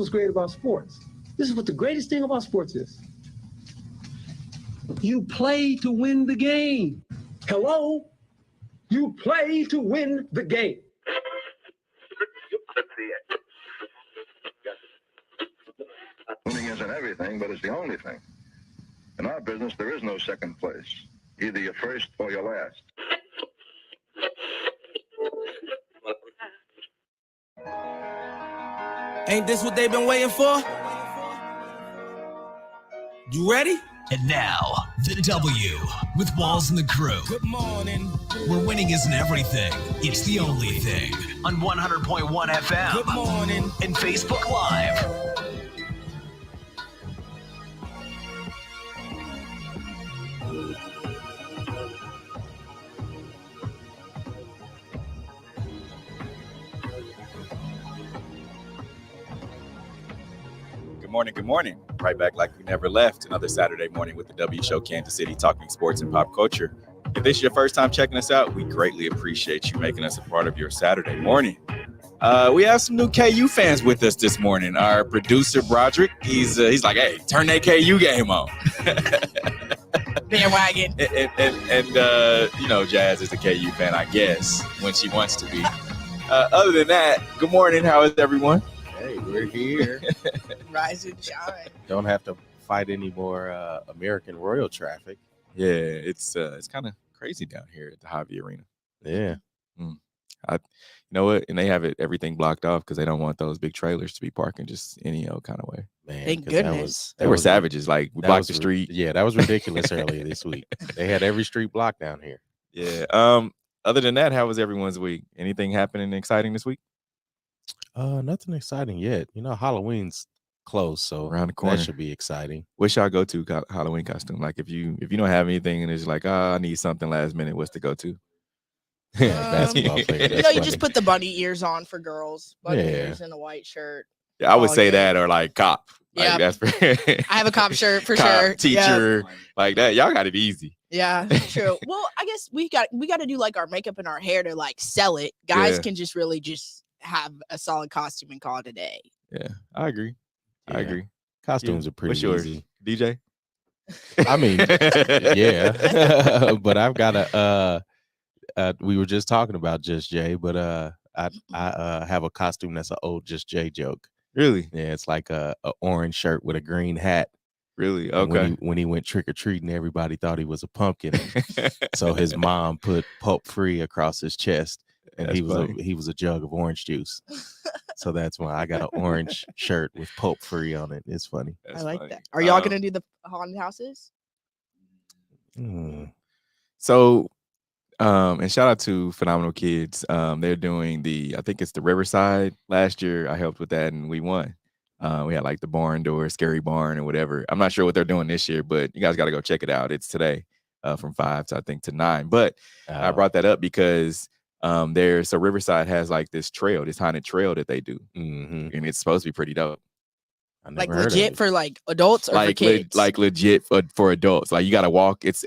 what's great about sports. This is what the greatest thing about sports is. You play to win the game. Hello? You play to win the game. Winning isn't everything, but it's the only thing. In our business, there is no second place. Either you're first or you're last. Ain't this what they've been waiting for? You ready? And now, the W with Walls and the crew. Good morning. Where winning isn't everything, it's the only thing. On 100.1 FM. Good morning. And Facebook Live. Good morning. Right back like we never left. Another Saturday morning with the W Show, Kansas City, talking sports and pop culture. If this is your first time checking us out, we greatly appreciate you making us a part of your Saturday morning. We have some new KU fans with us this morning. Our producer, Broderick, he's like, hey, turn that KU game on. Bandwagon. And Jazz is a KU fan, I guess, when she wants to be. Other than that, good morning. How is everyone? Hey, we're here. Rise and shine. Don't have to fight any more American Royal traffic. Yeah, it's kind of crazy down here at the Hobby Arena. Yeah. You know what? And they have everything blocked off because they don't want those big trailers to be parking just any old kind of way. Man, thank goodness. They were savages. Like, we blocked the street. Yeah, that was ridiculous earlier this week. They had every street blocked down here. Yeah. Other than that, how was everyone's week? Anything happening exciting this week? Nothing exciting yet. Halloween's close, so around the corner. That should be exciting. What's y'all go-to Halloween costume? Like, if you don't have anything and it's like, I need something last minute, what's the go-to? Basketball player. You just put the bunny ears on for girls. Bunny ears and a white shirt. Yeah, I would say that, or like cop. Yeah, like, that's I have a cop shirt for cop, sure. Teacher, like that. Y'all got it easy. Yeah, true. Well, I guess we got to do like our makeup and our hair to like sell it. Guys can just really just have a solid costume and call it a day. Yeah, I agree. Yeah. I agree. Costumes are pretty What's yours, easy. DJ? I mean, yeah, but I've got a. We were just talking about Just Jay, but I have a costume that's an old Just Jay joke. Really? Yeah, it's like a orange shirt with a green hat. Really? And Okay. when he went trick or treating, everybody thought he was a pumpkin, so his mom put "Pulp Free" across his chest, and he was a jug of orange juice. So that's why I got an orange shirt with "Pulp Free" on it. It's funny. I like that. Are y'all gonna do the haunted houses? So, and shout out to Phenomenal Kids. They're doing I think it's the Riverside. Last year I helped with that and we won. We had like the barn door, scary barn or whatever. I'm not sure what they're doing this year, but you guys got to go check it out. It's today from 5 to 9. But I brought that up because so Riverside has like this haunted trail that they do. Mm-hmm. And it's supposed to be pretty dope. Like legit for like adults or for kids? Like legit for adults. Like you got to walk. It's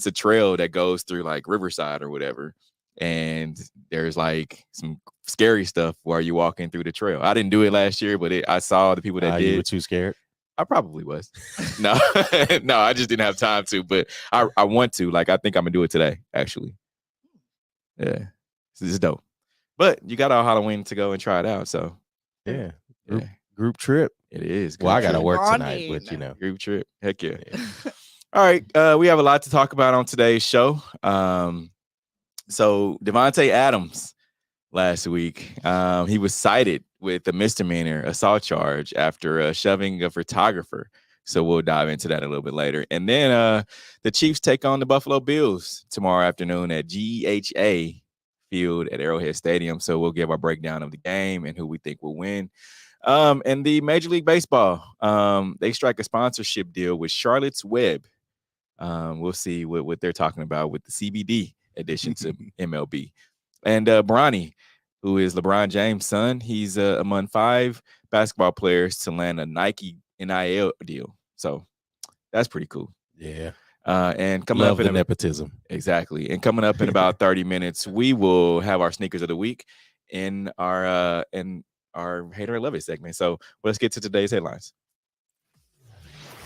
a trail that goes through like Riverside or whatever. And there's like some scary stuff while you're walking through the trail. I didn't do it last year, but I saw the people that did. You were too scared? I probably was. No, I just didn't have time to, but I want to. Like, I think I'm going to do it today, actually. Yeah. This is dope. But you got all Halloween to go and try it out, so. Yeah. Group trip. It is. Well, I got to work tonight, but Group trip. Heck yeah. All right. We have a lot to talk about on today's show. So Davante Adams last week, he was cited with a misdemeanor assault charge after shoving a photographer. So we'll dive into that a little bit later. And then the Chiefs take on the Buffalo Bills tomorrow afternoon at GHA Field at Arrowhead Stadium. So we'll give our breakdown of the game and who we think will win. And the Major League Baseball, they strike a sponsorship deal with Charlotte's Web. We'll see what they're talking about with the CBD addition to MLB. And Bronny, who is LeBron James' son, he's among 5 basketball players to land a Nike NIL deal. So that's pretty cool. Yeah. And coming up in nepotism. Exactly. And coming up in about 30 minutes, we will have our sneakers of the week in our our Hate or Love It segment. So let's get to today's headlines.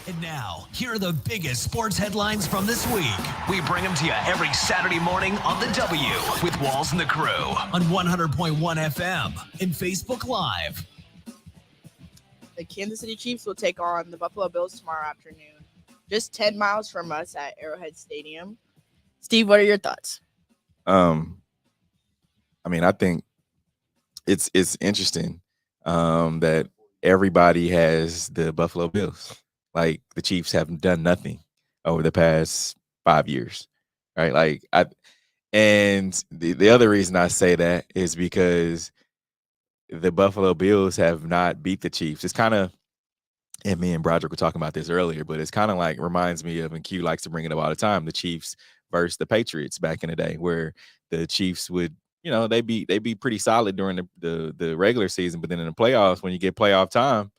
And now, here are the biggest sports headlines from this week. We bring them to you every Saturday morning on the W with Walls and the Crew on 100.1 FM and Facebook Live. The Kansas City Chiefs will take on the Buffalo Bills tomorrow afternoon, just 10 miles from us at Arrowhead Stadium. Steve, what are your thoughts? I mean, I think it's interesting that everybody has the Buffalo Bills. Like, the Chiefs have done nothing over the past 5 years, right? Like, and the other reason I say that is because the Buffalo Bills have not beat the Chiefs. It's kind of, and me and Broderick were talking about this earlier, but it's kind of like reminds me of, and Q likes to bring it up all the time, the Chiefs versus the Patriots back in the day, where the Chiefs would, they be pretty solid during the regular season, but then in the playoffs, when you get playoff time,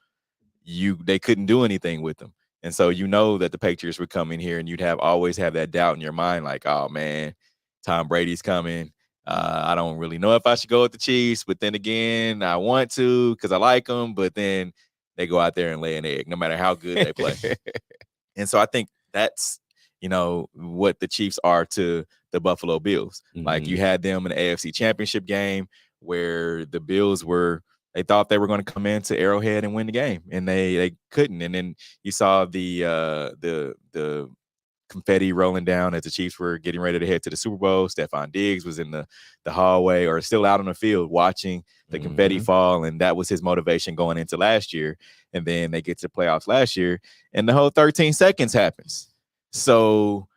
they couldn't do anything with them. And so that the Patriots would come in here and you'd always have that doubt in your mind, like, oh man, Tom Brady's coming. I don't really know if I should go with the Chiefs, but then again, I want to because I like them, but then they go out there and lay an egg no matter how good they play. And so I think that's, what the Chiefs are to the Buffalo Bills. Mm-hmm. Like, you had them in the AFC Championship game where the Bills they thought they were going to come into Arrowhead and win the game, and they couldn't. And then you saw the confetti rolling down as the Chiefs were getting ready to head to the Super Bowl. Stephon Diggs was in the hallway or still out on the field watching the confetti fall, and that was his motivation going into last year. And then they get to the playoffs last year, and the whole 13 seconds happens. So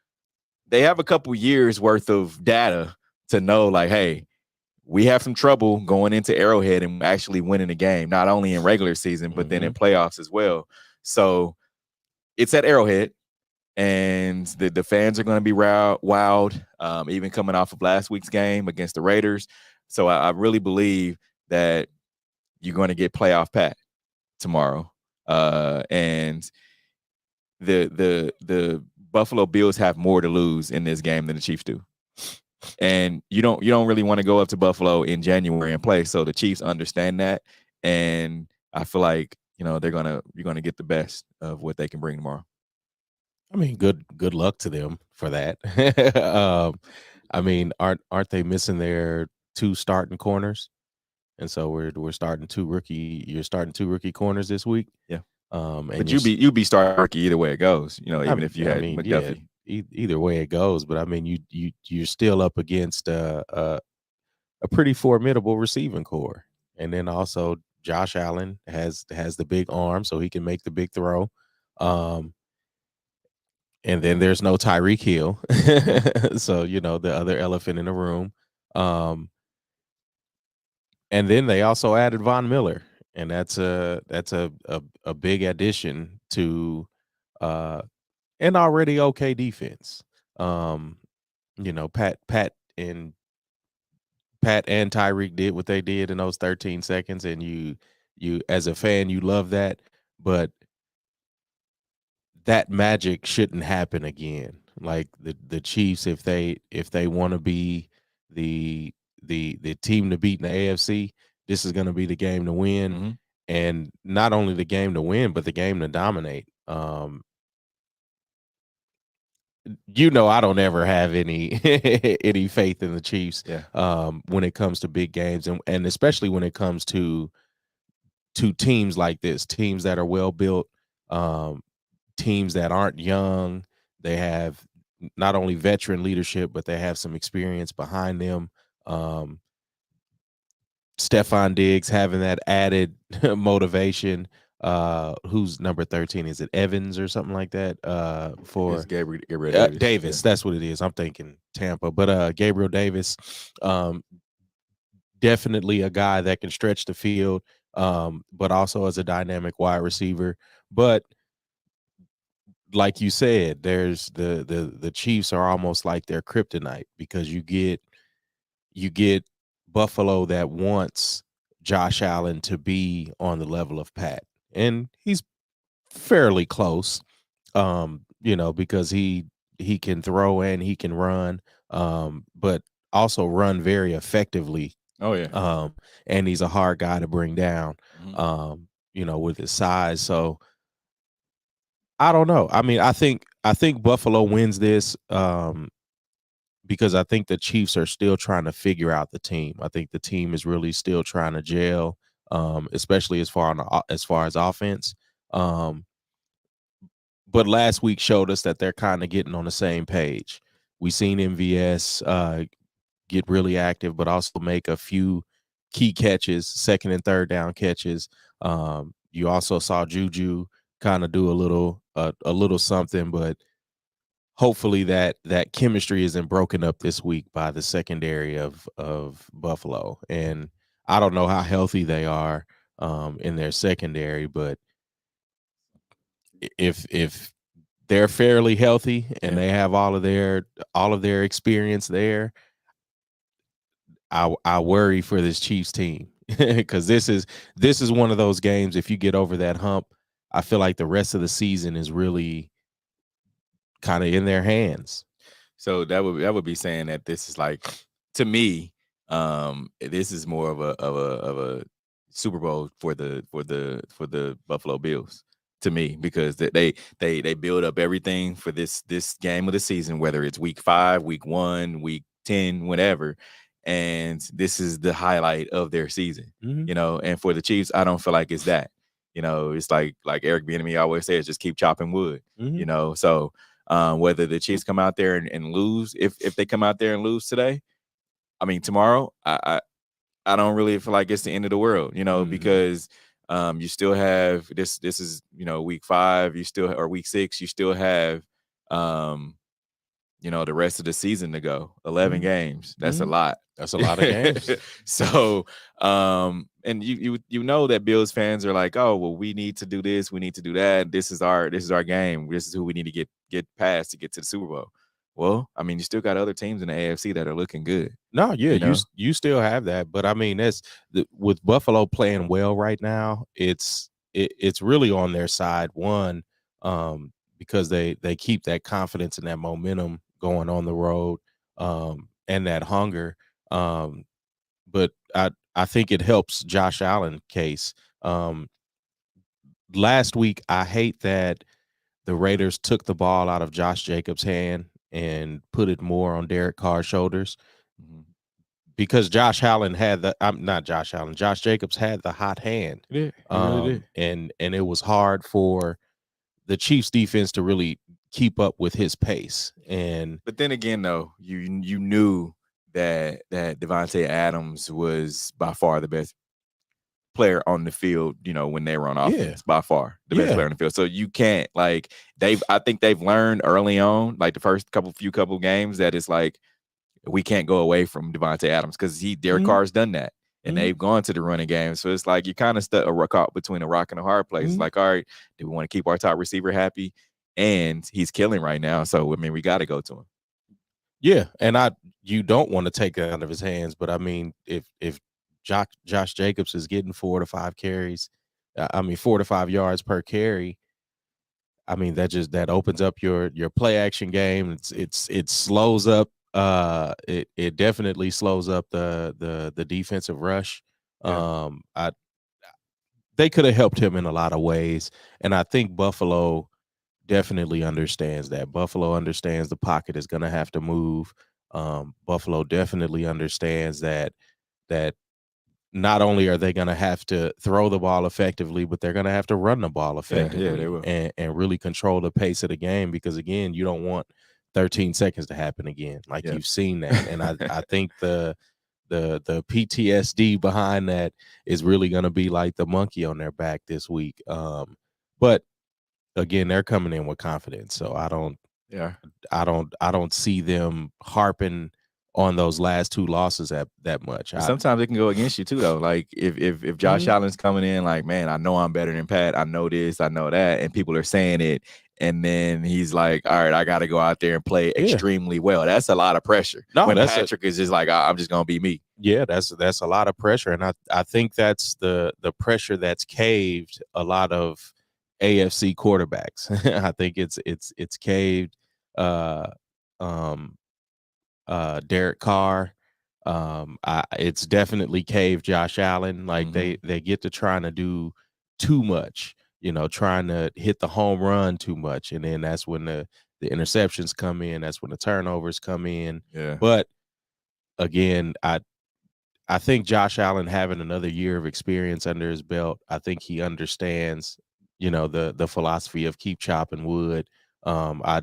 they have a couple years worth of data to know, like, hey, we have some trouble going into Arrowhead and actually winning the game, not only in regular season, but then in playoffs as well. So it's at Arrowhead, and the fans are going to be wild, even coming off of last week's game against the Raiders. So I really believe that you're going to get playoff Pat tomorrow. And the Buffalo Bills have more to lose in this game than the Chiefs do. And you don't really want to go up to Buffalo in January and play. So the Chiefs understand that, and I feel like you're gonna get the best of what they can bring tomorrow. I mean, good luck to them for that. I mean, aren't they missing their 2 starting corners? And so we're starting 2 rookie. You're starting 2 rookie corners this week. Yeah. But you'd be starting rookie either way it goes. Even if you had McDuffie. Yeah, either way it goes, but I mean, you're still up against a pretty formidable receiving core, and then also Josh Allen has the big arm, so he can make the big throw. And then there's no Tyreek Hill, so the other elephant in the room. And then they also added Von Miller, and that's a big addition to an already okay defense. Pat and Tyreek did what they did in those 13 seconds, and you as a fan, you love that, but that magic shouldn't happen again. Like the Chiefs, if they want to be the team to beat in the AFC, this is going to be the game to win, and not only the game to win, but the game to dominate. I don't ever have any any faith in the Chiefs when it comes to big games, and especially when it comes to teams like this, teams that are well built, teams that aren't young. They have not only veteran leadership, but they have some experience behind them. Stephon Diggs having that added motivation. Who's number 13? Is it Evans or something like that? For Gabriel Davis. Davis, that's what it is. I'm thinking Tampa, but Gabriel Davis, definitely a guy that can stretch the field, but also as a dynamic wide receiver. But like you said, there's the Chiefs are almost like their kryptonite, because you get Buffalo that wants Josh Allen to be on the level of Pat. And he's fairly close, because he can throw and he can run, but also run very effectively Oh yeah. And he's a hard guy to bring down, Mhm. with his size. So I don't know. I mean, I think Buffalo wins this because I think the Chiefs are still trying to figure out the team. I think the team is really still trying to gel, especially as far as offense. But last week showed us that they're kind of getting on the same page. We seen MVS get really active, but also make a few key catches, second and third down catches. You also saw Juju kind of do a little something, but hopefully that chemistry isn't broken up this week by the secondary of Buffalo. And I don't know how healthy they are in their secondary, but if they're fairly healthy and they have all of their experience there, I worry for this Chiefs team because this is one of those games. If you get over that hump, I feel like the rest of the season is really kind of in their hands. So that would be saying that this is like, to me, this is more of a Super Bowl for the Buffalo Bills, to me, because they build up everything for this game of the season, whether it's week 5, week 1, week 10, whatever, and this is the highlight of their season. Mm-hmm. And for the Chiefs, I don't feel like it's that. It's like Eric Bieniemy always says, just keep chopping wood. Mm-hmm. So whether the Chiefs come out there and lose, if they come out there and lose today, I mean tomorrow, I don't really feel like it's the end of the world, Mm-hmm. because you still have this is week 5, you still, or week 6, you still have the rest of the season to go. 11 games. That's a lot. That's a lot of games. So, and you know that Bills fans are like, oh, well, we need to do this, we need to do that. This is our game. This is who we need to get past to get to the Super Bowl. Well, I mean, you still got other teams in the AFC that are looking good. No, yeah, you still have that, but I mean, with Buffalo playing well right now, it's really on their side. One, because they keep that confidence and that momentum going on the road, and that hunger. But I think it helps Josh Allen case. Last week, I hate that the Raiders took the ball out of Josh Jacobs' hand and put it more on Derek Carr's shoulders, because Josh Jacobs had the hot hand. Yeah, he really did. And it was hard for the Chiefs defense to really keep up with his pace. But then again, though, you knew that Davante Adams was by far the best player on the field, when they were on offense, by far the best player on the field. So you can't, like, I think they've learned early on, like the first few games, that it's like, we can't go away from Davante Adams, because Derek Carr's done that, and they've gone to the running game. So it's like you kind of stuck caught between a rock and a hard place. It's like, all right, do we want to keep our top receiver happy? And he's killing right now. So I mean, we got to go to him. Yeah, and you don't want to take it out of his hands, but I mean, if Josh Jacobs is getting 4 to 5 carries, 4 to 5 yards per carry, I mean, that opens up your play action game. It slows up. It definitely slows up the defensive rush. Yeah. They could have helped him in a lot of ways, and I think Buffalo definitely understands that. Buffalo understands the pocket is going to have to move. Buffalo definitely understands that not only are they going to have to throw the ball effectively, but they're going to have to run the ball effectively, they will. And really control the pace of the game, because again, you don't want 13 seconds to happen again. Like you've seen that. And I think the PTSD behind that is really going to be like the monkey on their back this week. But again, they're coming in with confidence. So I don't see them harping on those last 2 losses that much. Sometimes it can go against you too, though. Like if Josh Allen's coming in like, man, I know I'm better than Pat. I know this, I know that, and people are saying it, and then he's like, all right, I got to go out there and play extremely well. That's a lot of pressure. No, when Patrick is just like, I'm just gonna be me. Yeah, that's a lot of pressure, and I think that's the pressure that's caved a lot of AFC quarterbacks. I think it's caved Derek Carr. It's definitely caved Josh Allen. Like they get to trying to do too much, trying to hit the home run too much. And then that's when the interceptions come in. That's when the turnovers come in. Yeah. But again, I think Josh Allen having another year of experience under his belt, I think he understands, the philosophy of keep chopping wood. I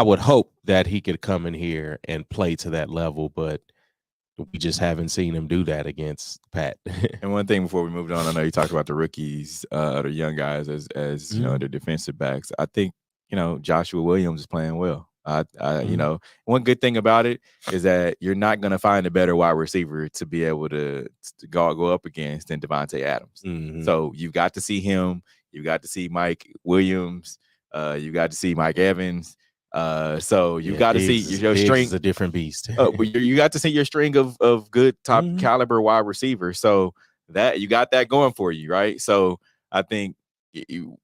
would hope that he could come in here and play to that level, but we just haven't seen him do that against Pat. And one thing before we moved on, I know you talked about the rookies, the young guys as the defensive backs. I think, Joshua Williams is playing well. One good thing about it is that you're not going to find a better wide receiver to be able to go up against than Davante Adams. So you've got to see him. You got to see Mike Williams. You got to see Mike Evans. So you got to see your string. Is a different beast. You got to see your string of good top caliber wide receivers. So that you got that going for you, right? So I think you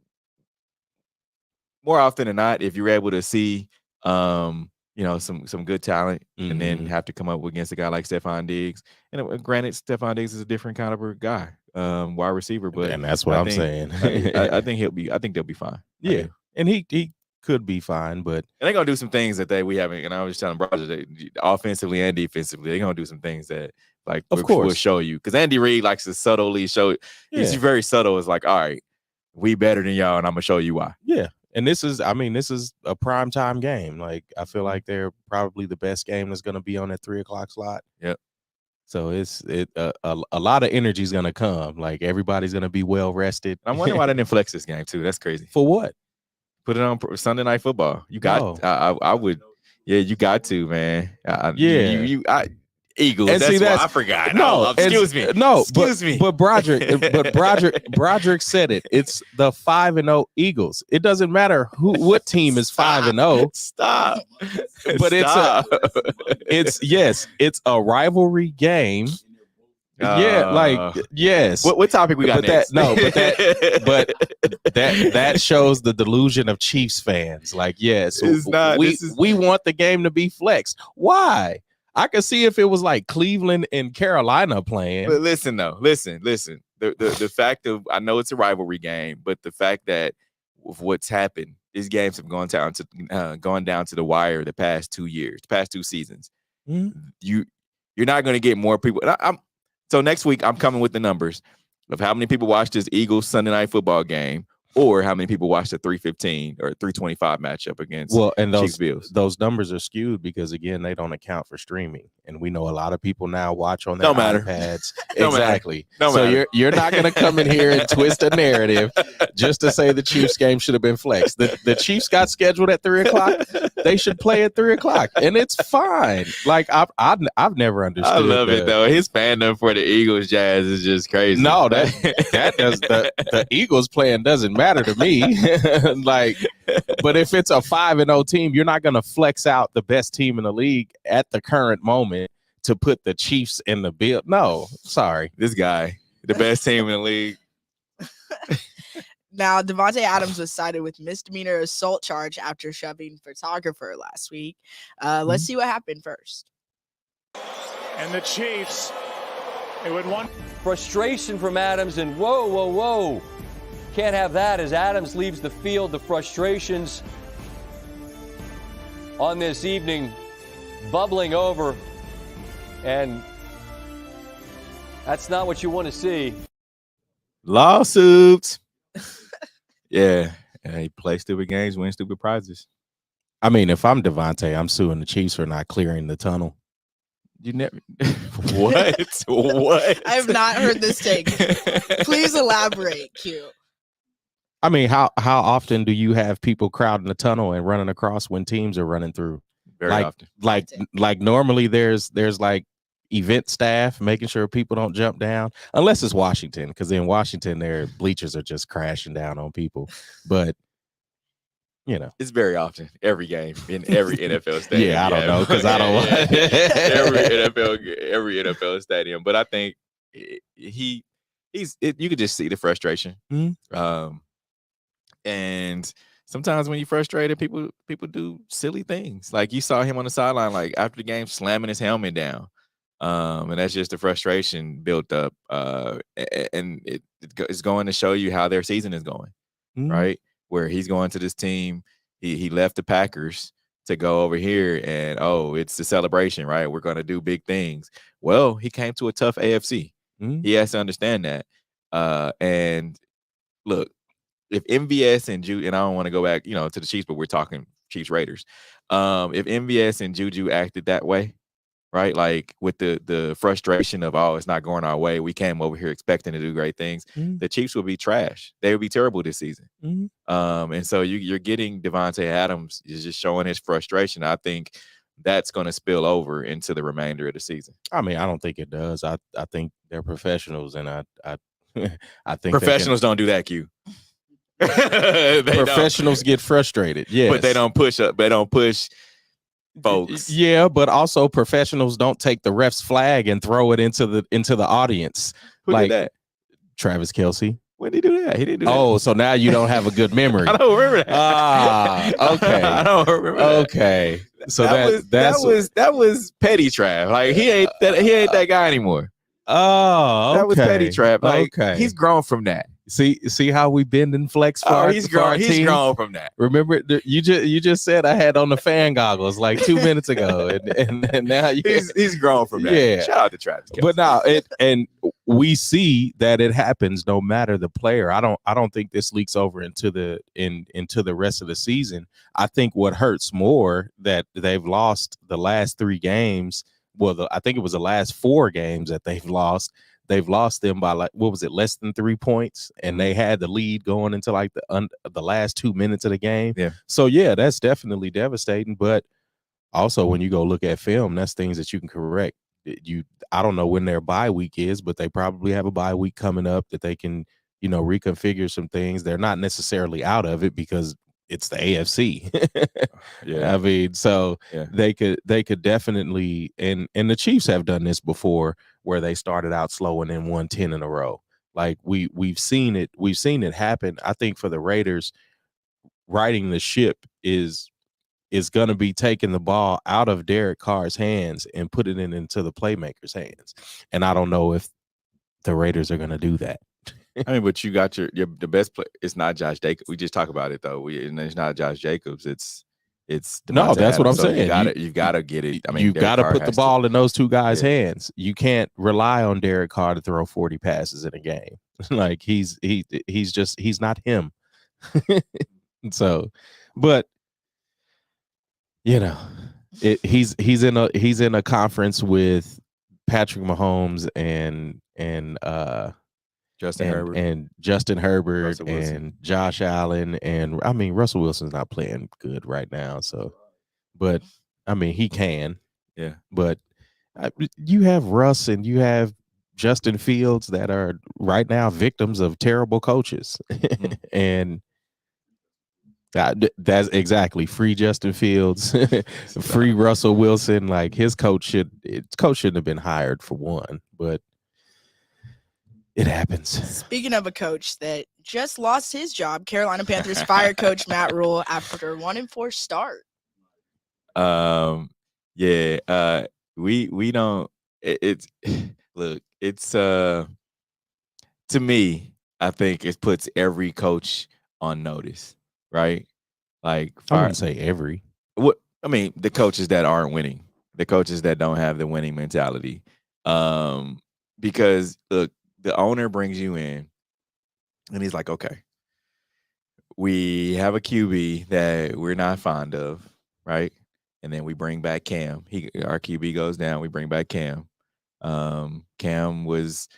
more often than not, if you're able to see some good talent and then have to come up against a guy like Stephon Diggs. And granted, Stephon Diggs is a different caliber guy, wide receiver, but and that's what I'm saying. I think they'll be fine. Yeah. And he could be fine, but they're gonna do some things that we haven't. And I was just telling Roger that offensively and defensively, they're gonna do some things that we'll show you. Because Andy Reid likes to subtly show. He's very subtle. It's like, all right, we better than y'all, and I'm gonna show you why. Yeah. And this is a primetime game. Like, I feel like they're probably the best game that's going to be on that 3:00 slot. Yep. So a lot of energy is going to come. Like, everybody's going to be well rested. I'm wondering why they didn't flex this game too. That's crazy. For what? Put it on Sunday Night Football. You got. I would. Yeah, you got to, man. Eagles. And that's why I forgot. Excuse me. But Broderick said it. It's the 5-0 Eagles. It doesn't matter what team is 5-0. Stop. But it's a rivalry game. Yes. What topic we got next? That shows the delusion of Chiefs fans. Like, yes, we want the game to be flexed. Why? I could see if it was like Cleveland and Carolina playing. But listen. The fact of, I know it's a rivalry game, but the fact that with what's happened, these games have gone down to the wire the past 2 years, the past 2 seasons. You're not going to get more people. So next week, I'm coming with the numbers of how many people watched this Eagles Sunday Night Football game, or how many people watched the 3:15 or 3:25 matchup against Chiefs Bills. Those numbers are skewed because, again, they don't account for streaming, and we know a lot of people now watch on their iPads. Exactly. So you're not going to come in here and twist a narrative just to say the Chiefs game should have been flexed. The Chiefs got scheduled at 3:00. They should play at 3:00, and it's fine. Like, I've never understood. I love it though. His fandom for the Eagles Jazz is just crazy. No, that does the Eagles playing doesn't matter to me. Like, but if it's a 5-0 team, you're not going to flex out the best team in the league at the current moment to put the Chiefs in the bill. No, sorry. This guy, the best team in the league. Now, Davante Adams was cited with misdemeanor assault charge after shoving photographer last week. Let's see what happened first. And the Chiefs, it would want frustration from Adams, and whoa. Can't have that as Adams leaves the field. The frustrations on this evening bubbling over, and that's not what you want to see. Lawsuits. Yeah, he plays stupid games, win stupid prizes. I mean, if I'm Davante, I'm suing the Chiefs for not clearing the tunnel. You never what? What? I have not heard this take. Please elaborate, Q. I mean, how often do you have people crowding the tunnel and running across when teams are running through? Very often. Like normally there's like event staff making sure people don't jump down, unless it's Washington, because in Washington their bleachers are just crashing down on people. But it's very often, every game in every NFL stadium. Yeah, I don't know, because I don't want every NFL stadium. But I think you could just see the frustration. And sometimes when you're frustrated, people do silly things. Like you saw him on the sideline, like after the game, slamming his helmet down. And that's just the frustration built up. And it's going to show you how their season is going, right? Where he's going to this team. He left the Packers to go over here, and it's the celebration, right? We're going to do big things. Well, he came to a tough AFC. He has to understand that. And look, if MVS and Juju, and I don't want to go back, to the Chiefs, but we're talking Chiefs Raiders. If MVS and Juju acted that way, right? Like with the frustration of, it's not going our way. We came over here expecting to do great things. The Chiefs will be trash. They would be terrible this season. And so you're getting Davante Adams is just showing his frustration. I think that's going to spill over into the remainder of the season. I mean, I don't think it does. I think they're professionals, and I think professionals don't do that, Q. Professionals get frustrated, yes, but they don't push up. They don't push folks. Yeah, but also professionals don't take the ref's flag and throw it into the audience. Who did that? Travis Kelce. When did he do that? He didn't do that. Oh, so now you don't have a good memory. I don't remember that. Okay. I don't remember that. Okay. So that was petty Trav. Like he ain't that guy anymore. Oh, okay. That was petty Trav. Like he's grown from that. See how we bend and flex for he's grown. He's grown from that. Remember, you just said I had on the fan goggles like 2 minutes ago, and now he's grown from that. Yeah, shout out to Travis. But now and we see that it happens no matter the player. I don't think this leaks over into the rest of the season. I think what hurts more that they've lost the last 3 games. Well, I think it was the last 4 games that they've lost. They've lost them by less than 3 points, and they had the lead going into like the last 2 minutes of the game. Yeah. So yeah, that's definitely devastating. But also, when you go look at film, that's things that you can correct. I don't know when their bye week is, but they probably have a bye week coming up that they can, reconfigure some things. They're not necessarily out of it because it's the AFC. Yeah. I mean, so they could definitely, and the Chiefs have done this before where they started out slow and then won 10 in a row. Like we've seen it happen. I think for the Raiders, riding the ship is going to be taking the ball out of Derek Carr's hands and putting it into the playmakers' hands. And I don't know if the Raiders are going to do that. I mean, but you got the best player. It's not Josh Jacobs. We just talk about it though. It's not Josh Jacobs. It's no. That's what I'm saying. You've got to get it. I mean, you've got to put the ball in those 2 guys' hands. You can't rely on Derek Carr to throw 40 passes in a game. Like he's not him. So, but he's in a conference with Patrick Mahomes and Justin Herbert and Josh Allen, and I mean Russell Wilson's not playing good right now. So, but I mean he can, yeah. But you have Russ and you have Justin Fields that are right now victims of terrible coaches, and that's exactly free Justin Fields, free Russell Wilson. Like his coach shouldn't have been hired for one, but. It happens. Speaking of a coach that just lost his job, Carolina Panthers fired coach Matt Rule after 1-4 start. We don't. It's to me, I think it puts every coach on notice, right? Like I wouldn't say every. What I mean, the coaches that aren't winning, the coaches that don't have the winning mentality, because look. The owner brings you in, and he's like, okay, we have a QB that we're not fond of, right? And then we bring back Cam. Our QB goes down. We bring back Cam. Cam was,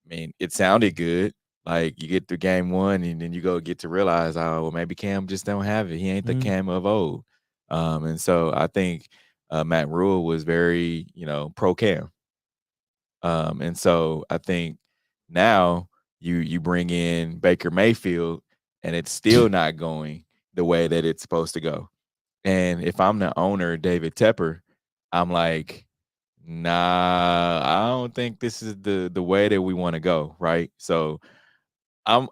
I mean, it sounded good. Like you get through game 1, and then you get to realize, maybe Cam just don't have it. He ain't the Cam of old. And so I think Matt Rule was very, pro Cam. And so I think now you bring in Baker Mayfield and it's still not going the way that it's supposed to go. And if I'm the owner, David Tepper, I'm like, nah, I don't think this is the way that we want to go, right? So I'm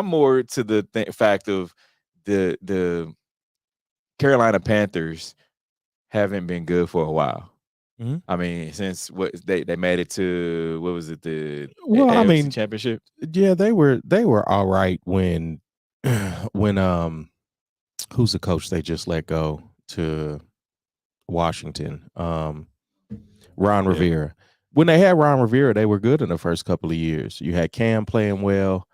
more to the fact of the Carolina Panthers haven't been good for a while. Mhm. I mean, since what they made it to, what was it, the Well, I AFC mean, championship? yeah, they were all right when who's the coach they just let go to Washington? Ron Rivera. When they had Ron Rivera, they were good in the first couple of years. You had Cam playing well.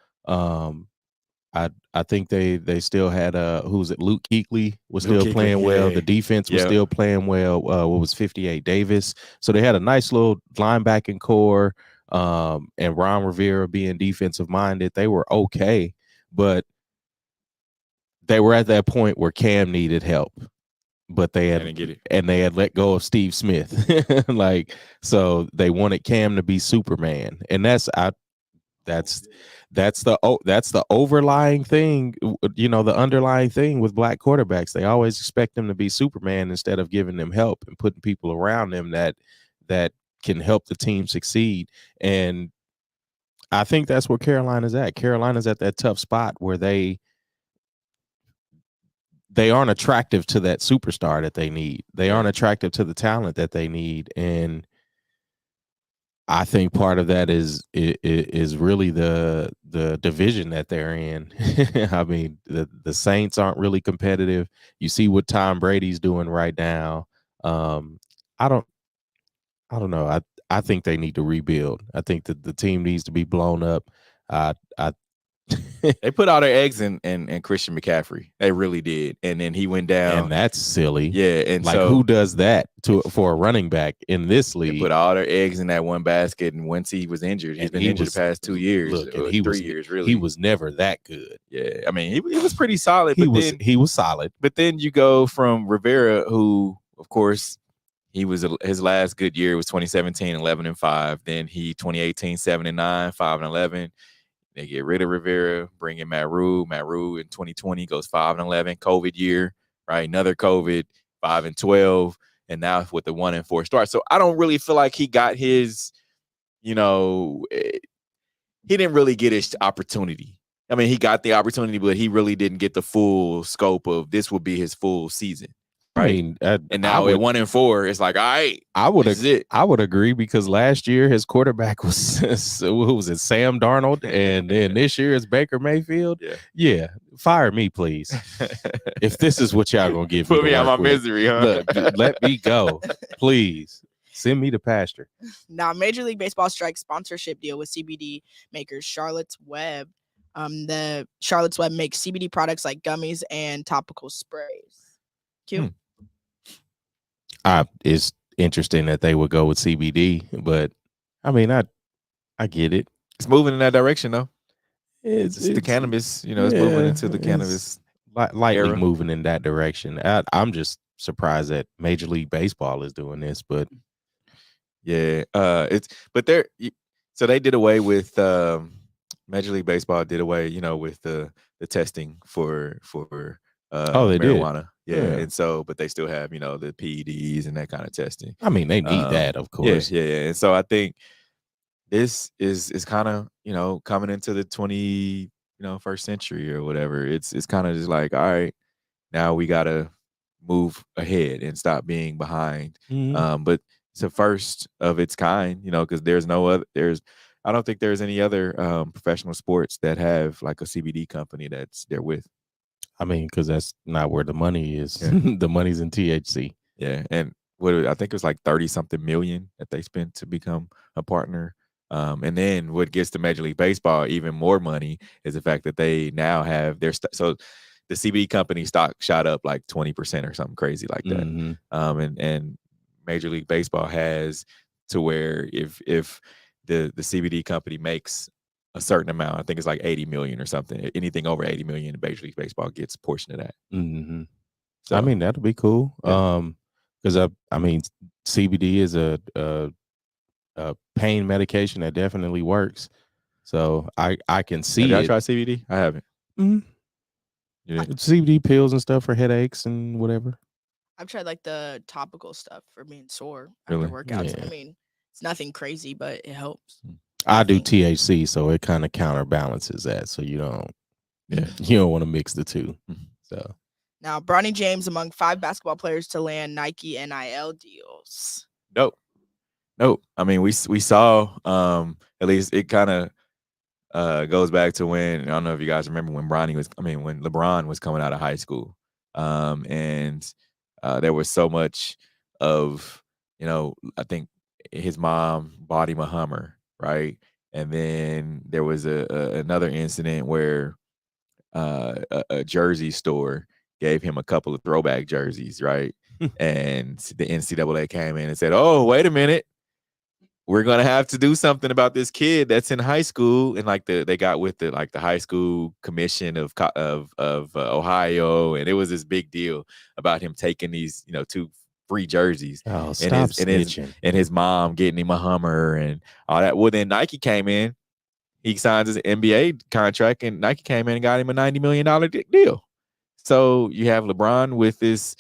I think they still had who's it? Luke Kuechly was still playing well. The defense was still playing well. What was 58 Davis? So they had a nice little linebacking core. And Ron Rivera being defensive minded, they were okay, but they were at that point where Cam needed help. But they had let go of Steve Smith. Like, so they wanted Cam to be Superman. And that's the overlying thing, the underlying thing with black quarterbacks. They always expect them to be Superman instead of giving them help and putting people around them that can help the team succeed. And I think that's where Carolina's at. Carolina's at that tough spot where they aren't attractive to that superstar that they need. They aren't attractive to the talent that they need. And I think part of that is really the division that they're in. I mean, the Saints aren't really competitive. You see what Tom Brady's doing right now. I don't know. I think they need to rebuild. I think that the team needs to be blown up. They put all their eggs in Christian McCaffrey. They really did. And then he went down. And that's silly. Yeah. And like, so, who does that for a running back in this league? They put all their eggs in that one basket. And once he was injured, he's been injured the past 2 years. Look, or 3 years, really. He was never that good. Yeah. I mean, he was pretty solid. He was solid. But then you go from Rivera, who, of course, his last good year was 2017, 11-5. Then 2018, 7-9, 5-11. They get rid of Rivera, bring in Matt Rule. Matt Rule in 2020 goes 5-11, COVID year, right? Another COVID, 5-12, and now with the 1-4 start. So I don't really feel like he got his, he didn't really get his opportunity. I mean, he got the opportunity, but he really didn't get the full scope of this will be his full season. Right. I mean, and now at 1-4, it's like, all right, I would agree, because last year his quarterback was who was it, Sam Darnold, and then this year it's Baker Mayfield. Yeah, fire me, please. If this is what y'all gonna give me, put me out my misery, huh? Look, let me go, please. Send me to pasture. Now, Major League Baseball strikes sponsorship deal with CBD makers Charlotte's Web. The Charlotte's Web makes CBD products like gummies and topical sprays. Cute. It's interesting that they would go with CBD, but I mean, I get it. It's moving in that direction, though. It's the cannabis, it's moving into the cannabis. Lightly era. Moving in that direction. I'm just surprised that Major League Baseball is doing this, but yeah, so they did away with Major League Baseball did away, with the testing for they marijuana. did. Yeah. And so, but they still have, the PEDs and that kind of testing. I mean, they need that, of course. Yeah. And so I think this is kind of, coming into the 21st century or whatever. It's kind of just like, all right, now we got to move ahead and stop being behind. But it's a first of its kind, because I don't think there's any other professional sports that have like a CBD company that's there with. I mean, because that's not where the money is. Yeah. The money's in THC. Yeah, and I think it was like 30-something million that they spent to become a partner. And then what gets to Major League Baseball even more money is the fact that they now have so the CBD company stock shot up like 20% or something crazy like that. Mm-hmm. And Major League Baseball has to where if the CBD company makes a certain amount, I think it's like 80 million or something. Anything over 80 million, Major League Baseball gets a portion of that. Mm-hmm. So I mean, that'll be cool. Yeah. Because I mean, CBD is a pain medication that definitely works. So I can see. Have y'all tried CBD? I haven't. Mm-hmm. CBD pills and stuff for headaches and whatever. I've tried like the topical stuff for being sore Really? after workouts. Yeah. I mean, it's nothing crazy, but it helps. I do THC, so it kind of counterbalances that. So you don't want to mix the two. So Now, Bronny James among 5 basketball players to land Nike NIL deals. Nope. I mean, we saw at least it kind of goes back to when, I don't know if you guys remember when when LeBron was coming out of high school. And there was so much of, I think his mom bought him a Hummer, right? And then there was another incident where a jersey store gave him a couple of throwback jerseys, right? And the NCAA came in and said, "Oh, wait a minute, we're gonna have to do something about this kid that's in high school." And they got with the high school commission of Ohio, and it was this big deal about him taking these 2 free jerseys. Oh, stop snitching. And his mom getting him a Hummer and all that. Well, then Nike came in. He signed his NBA contract, and Nike came in and got him a $90 million deal. So you have LeBron with this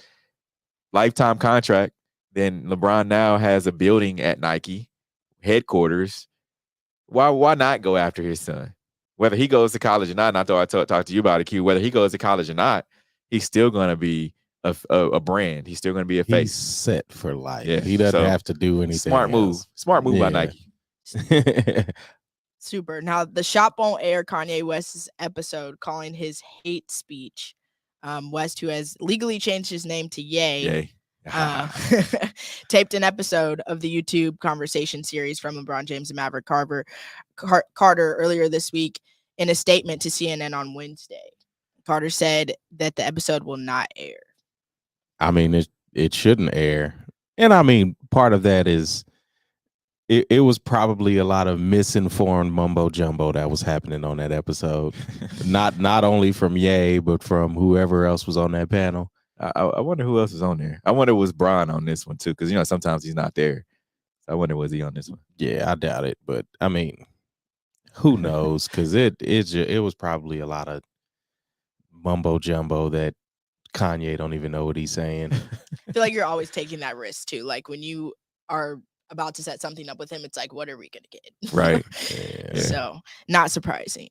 lifetime contract. Then LeBron now has a building at Nike headquarters. Why not go after his son? Whether he goes to college or not, and I thought I talked to you about it, Q. Whether he goes to college or not, he's still going to be a brand. He's still going to be a face. He's set for life. Yeah, he doesn't have to do anything. Smart move by Nike. Super. Now, the shop won't air Kanye West's episode calling his hate speech. West, who has legally changed his name to Ye, taped an episode of the YouTube conversation series from LeBron James and Maverick Carter earlier this week. In a statement to CNN on Wednesday, Carter said that the episode will not air. I mean, it shouldn't air. And I mean, part of that is it was probably a lot of misinformed mumbo jumbo that was happening on that episode. not only from Ye, but from whoever else was on that panel. I wonder who else is on there. I wonder was Bron on this one too, because sometimes he's not there. I wonder was he on this one. Yeah, I doubt it, but I mean, who knows? Because it was probably a lot of mumbo jumbo that Kanye don't even know what he's saying. I feel like you're always taking that risk too. Like when you are about to set something up with him, it's like, what are we gonna get? Right. Yeah. So not surprising.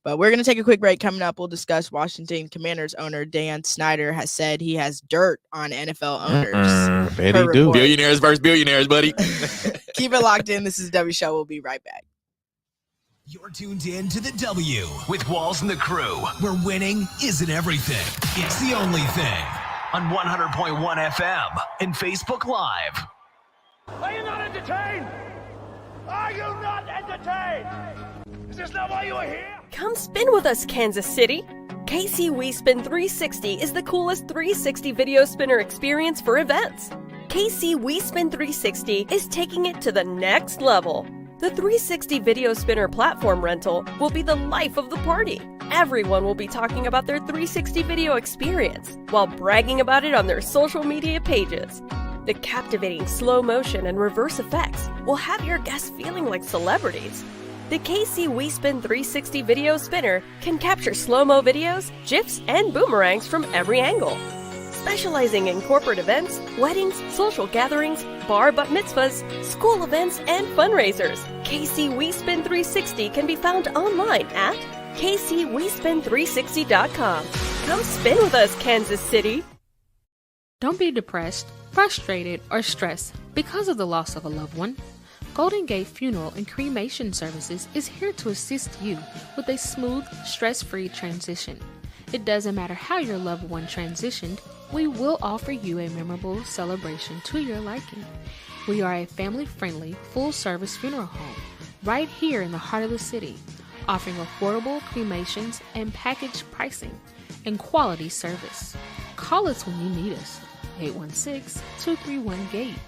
But we're gonna take a quick break. Coming up, we'll discuss Washington Commanders owner Dan Snyder has said he has dirt on NFL owners. Bet he do. Billionaires versus billionaires, buddy. Keep it locked in. This is W Show. We'll be right back. You're tuned in to the W with Walls and the Crew, where winning isn't everything. It's the only thing. On 100.1 FM and Facebook Live. Are you not entertained? Are you not entertained? Is this not why you are here? Come spin with us, Kansas City. KC WeSpin 360 is the coolest 360 video spinner experience for events. KC WeSpin 360 is taking it to the next level. The 360 video spinner platform rental will be the life of the party. Everyone will be talking about their 360 video experience while bragging about it on their social media pages. The captivating slow motion and reverse effects will have your guests feeling like celebrities. The KC WeSpin 360 video spinner can capture slow-mo videos, GIFs, and boomerangs from every angle. Specializing in corporate events, weddings, social gatherings, bar bat mitzvahs, school events, and fundraisers, KC WeSpin 360 can be found online at kcwespin360.com. Come spin with us, Kansas City. Don't be depressed, frustrated, or stressed because of the loss of a loved one. Golden Gate Funeral and Cremation Services is here to assist you with a smooth, stress-free transition. It doesn't matter how your loved one transitioned, we will offer you a memorable celebration to your liking. We are a family-friendly, full-service funeral home right here in the heart of the city, offering affordable cremations and package pricing and quality service. Call us when you need us. 816-231-GATE.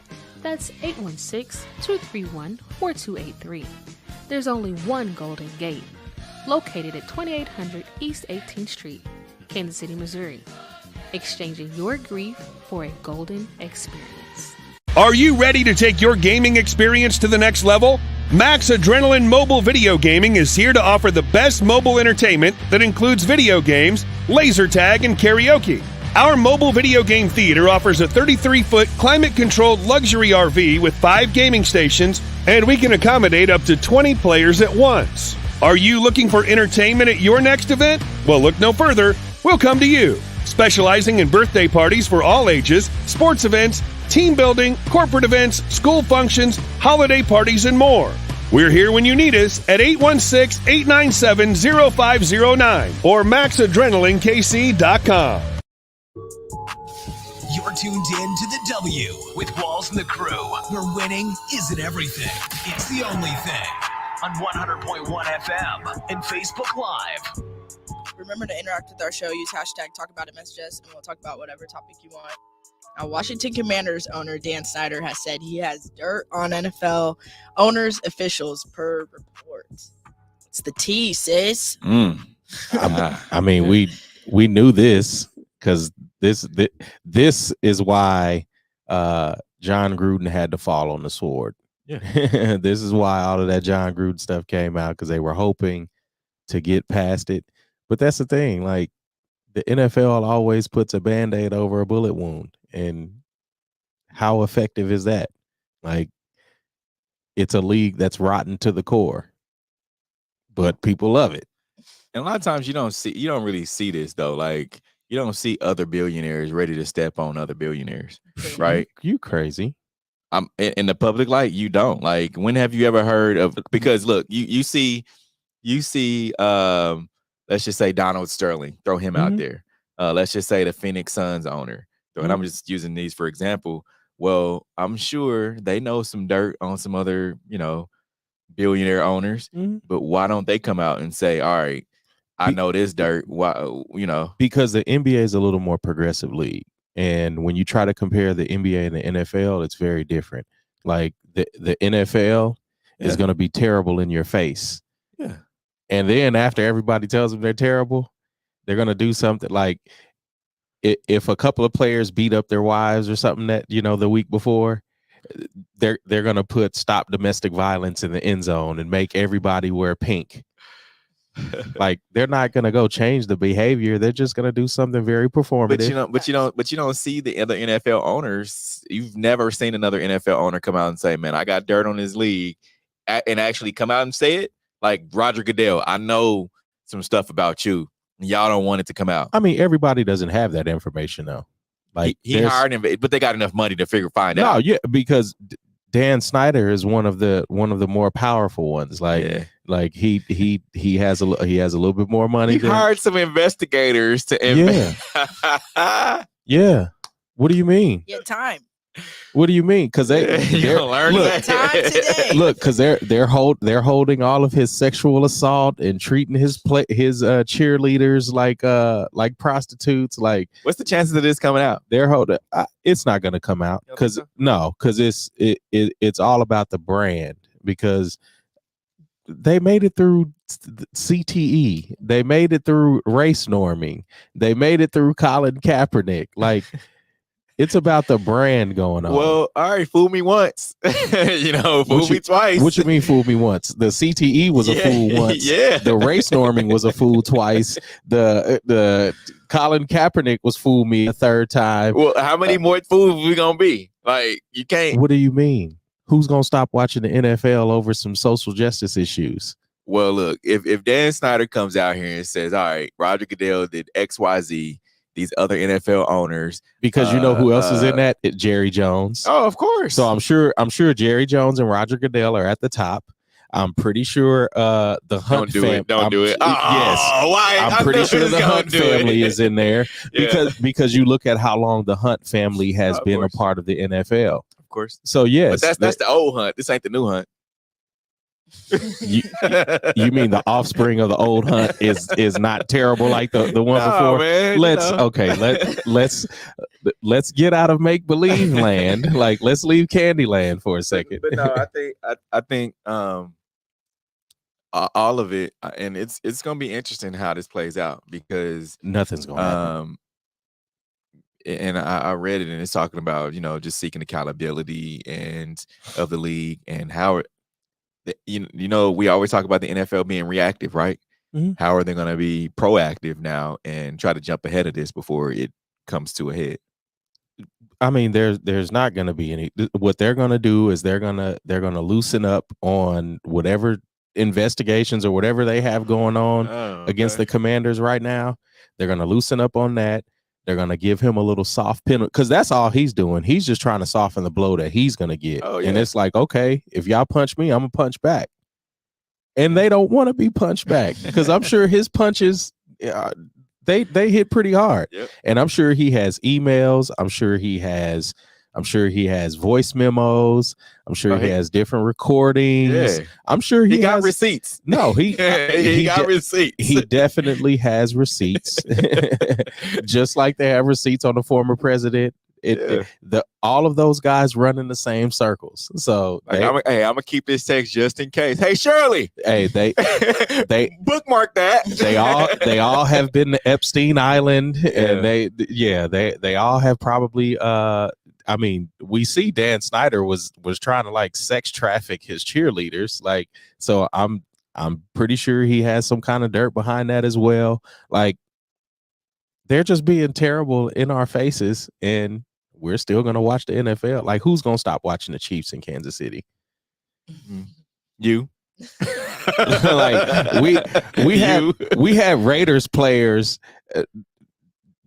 That's 816-231-4283. There's only one Golden Gate, located at 2800 East 18th Street, Kansas City, Missouri. Exchanging your grief for a golden experience. Are you ready to take your gaming experience to the next level? Max Adrenaline Mobile Video Gaming is here to offer the best mobile entertainment that includes video games, laser tag, and karaoke. Our mobile video game theater offers a 33-foot climate-controlled luxury RV with 5 gaming stations, and we can accommodate up to 20 players at once. Are you looking for entertainment at your next event? Well, look no further. We'll come to you. specializing in birthday parties for all ages, sports events, team building, corporate events, school functions, holiday parties, and more. We're here when you need us at 816-897-0509 or maxadrenalinekc.com. You're tuned in to the W with Walls and the Crew, where winning isn't everything. It's the only thing. On 100.1 FM and Facebook Live. Remember to interact with our show. Use hashtag Talk About It, message us, and we'll talk about whatever topic you want. Now, Washington Commanders owner Dan Snyder has said he has dirt on NFL owners, officials, per reports. It's the T, sis. I mean, we knew this because this is why John Gruden had to fall on the sword. Yeah. This is why all of that John Gruden stuff came out, because they were hoping to get past it. But that's the thing, like, the NFL always puts a Band-Aid over a bullet wound. And how effective is that? Like, it's a league that's rotten to the core, but people love it. And a lot of times you don't really see this though. Like, you don't see other billionaires ready to step on other billionaires, right? You crazy. In the public light, you don't. Like, when have you ever heard of? Because look, you see, let's just say Donald Sterling, throw him out there. Let's just say the Phoenix Suns owner, and I'm just using these for example. Well, I'm sure they know some dirt on some other, billionaire owners, but why don't they come out and say, all right, I know this dirt. Why, Because the NBA is a little more progressive league. And when you try to compare the NBA and the NFL, it's very different. Like, the NFL is going to be terrible in your face. Yeah. And then after everybody tells them they're terrible, they're going to do something like, if a couple of players beat up their wives or something that, the week before, they're going to put stop domestic violence in the end zone and make everybody wear pink. Like, they're not going to go change the behavior. They're just going to do something very performative. But you don't see the other NFL owners. You've never seen another NFL owner come out and say, man, I got dirt on this league, and actually come out and say it. Like Roger Goodell, I know some stuff about you. Y'all don't want it to come out. I mean, everybody doesn't have that information though. Like, he hired him, but they got enough money to find out. No, yeah, because Dan Snyder is one of the more powerful ones. Like, like he has a little bit more money. He hired some investigators to Yeah. What do you mean? Yeah, time. What do you mean? Because they're time today. Look, because they're holding all of his sexual assault and treating his cheerleaders like prostitutes. Like, what's the chances of this coming out? They're holding. It's not going to come out because it's all about the brand. Because they made it through CTE, they made it through race norming, they made it through Colin Kaepernick. Like. It's about the brand going on. Well, all right, fool me once. Fool me twice. What you mean fool me once? The CTE was a fool once. Yeah. The race norming was a fool twice. The Colin Kaepernick was fool me a third time. Well, how many more fools we gonna be? Like, you can't. What do you mean? Who's gonna stop watching the NFL over some social justice issues? Well, look, if Dan Snyder comes out here and says, all right, Roger Goodell did XYZ, these other NFL owners, because you know who else is in that? Jerry Jones. Oh, of course. So I'm sure Jerry Jones and Roger Goodell are at the top. I'm pretty sure the Hunt family. Don't do it. Yes, why? I'm pretty sure the Hunt family is in there because you look at how long the Hunt family has been a part of the NFL. Of course. So yes, but that's the old Hunt. This ain't the new Hunt. You mean the offspring of the old Hunt is not terrible like the one before? Man, let's get out of make believe land. Like, let's leave Candyland for a second. But no, I think all of it, and it's gonna be interesting how this plays out, because nothing's gonna happen. And I read it, and it's talking about just seeking accountability and of the league, and how we always talk about the NFL being reactive, right? Mm-hmm. How are they going to be proactive now and try to jump ahead of this before it comes to a head? I mean, there's not going to be any. What they're going to do is they're going to loosen up on whatever investigations or whatever they have going on against the Commanders right now. They're going to loosen up on that. They're going to give him a little soft penalty because that's all he's doing. He's just trying to soften the blow that he's going to get. Oh, yeah. And it's like, okay, if y'all punch me, I'm going to punch back. And they don't want to be punched back because I'm sure his punches, they hit pretty hard. Yep. And I'm sure he has emails. I'm sure he has voice memos. I'm sure he has different recordings. Yeah. I'm sure he got receipts. No, he got receipts. He definitely has receipts. Just like they have receipts on the former president. All of those guys run in the same circles. So I'm gonna keep this text just in case. Hey, Shirley. Hey, they bookmark that. They all have been to Epstein Island, and they all have probably. I mean, we see Dan Snyder was trying to like sex traffic his cheerleaders, like. So I'm pretty sure he has some kind of dirt behind that as well. Like, they're just being terrible in our faces, and we're still going to watch the NFL. Like, who's going to stop watching the Chiefs in Kansas City? You. Like, we had Raiders players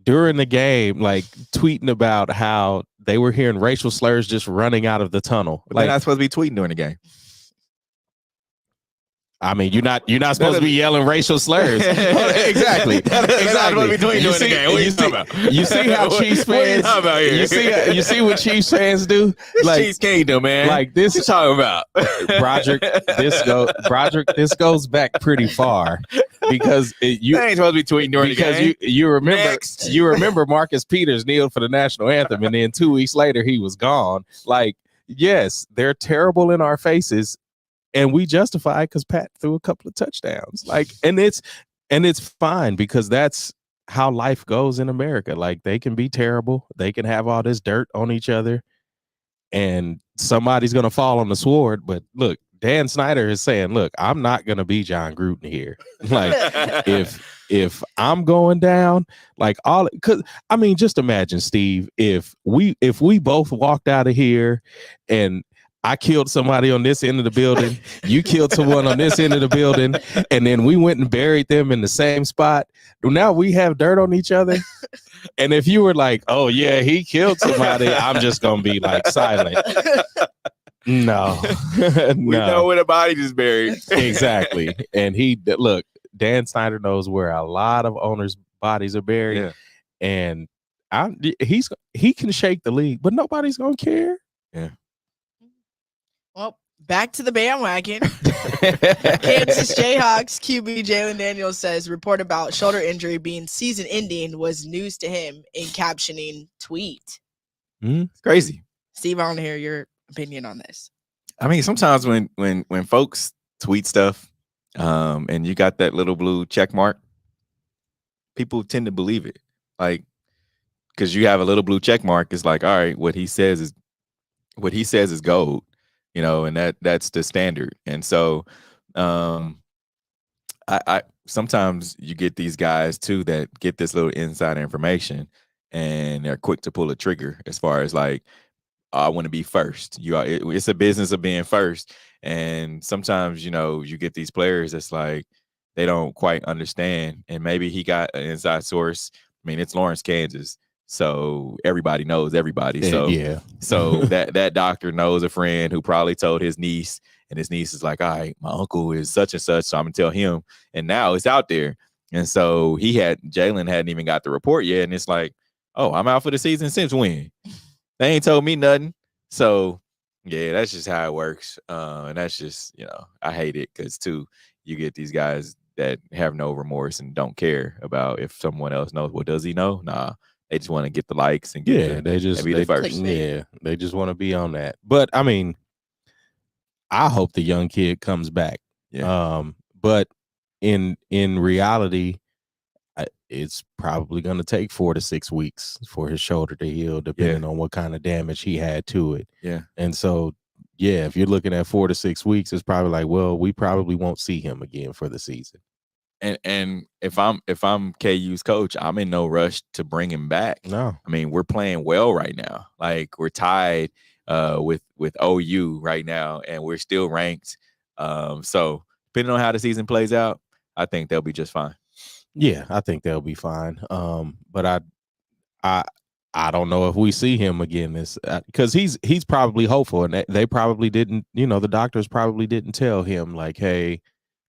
during the game, like, tweeting about how they were hearing racial slurs just running out of the tunnel. But they're not supposed to be tweeting during the game. I mean, you're not supposed to be yelling racial slurs. Exactly. You see how Chiefs fans? You see what Chiefs fans do? Like, Chiefs Kingdom, man. Like this. What you talking about, Broderick? This goes back pretty far because you ain't supposed to be tweeting during the game. You remember Marcus Peters kneeled for the national anthem, and then 2 weeks later he was gone. Like, yes, they're terrible in our faces. And we justify because Pat threw a couple of touchdowns. Like, and it's fine because that's how life goes in America. Like, they can be terrible. They can have all this dirt on each other, and somebody's gonna fall on the sword. But look, Dan Snyder is saying, look, I'm not gonna be John Gruden here. Like, if I'm going down, like, because I mean, just imagine, Steve, if we both walked out of here and I killed somebody on this end of the building, you killed someone on this end of the building, and then we went and buried them in the same spot. Now we have dirt on each other. And if you were like, oh yeah, he killed somebody, I'm just gonna be like silent. No. We know where the body is buried. Exactly. And look, Dan Snyder knows where a lot of owners' bodies are buried. Yeah. And he can shake the league, but nobody's gonna care. Yeah. Well, back to the bandwagon. Kansas Jayhawks QB Jalen Daniels says report about shoulder injury being season ending was news to him in captioning tweet. It's crazy. Steve, I want to hear your opinion on this. I mean, sometimes when folks tweet stuff, and you got that little blue check mark, people tend to believe it. Like, because you have a little blue check mark, it's like, all right, what he says is gold. You know, and that's the standard. And so I sometimes you get these guys too that get this little inside information and they're quick to pull a trigger as far as like, I want to be first. It's a business of being first. And sometimes, you know, you get these players that's like they don't quite understand. And maybe he got an inside source. I mean, it's Lawrence, Kansas. So everybody knows everybody. So yeah. So that doctor knows a friend who probably told his niece, and his niece is like, all right, my uncle is such and such, so I'm gonna tell him. And now it's out there. And so Jalen hadn't even got the report yet. And it's like, oh, I'm out for the season since when? They ain't told me nothing. So yeah, that's just how it works. And that's just, you know, I hate it because too, you get these guys that have no remorse and don't care about if someone else knows. Well, does he know? Nah. They just want to get the likes and they just want to be on that. But I mean, I hope the young kid comes back. Yeah. But in reality, it's probably going to take 4 to 6 weeks for his shoulder to heal, depending on what kind of damage he had to it. Yeah. And so, yeah, if you're looking at 4 to 6 weeks, it's probably like, well, we probably won't see him again for the season. And if I'm KU's coach, I'm in no rush to bring him back. No, I mean, we're playing well right now. Like, we're tied with OU right now, and we're still ranked. So depending on how the season plays out, I think they'll be just fine. Yeah, I think they'll be fine. But I don't know if we see him again this because he's probably hopeful, and they probably didn't, the doctors probably didn't tell him like, hey,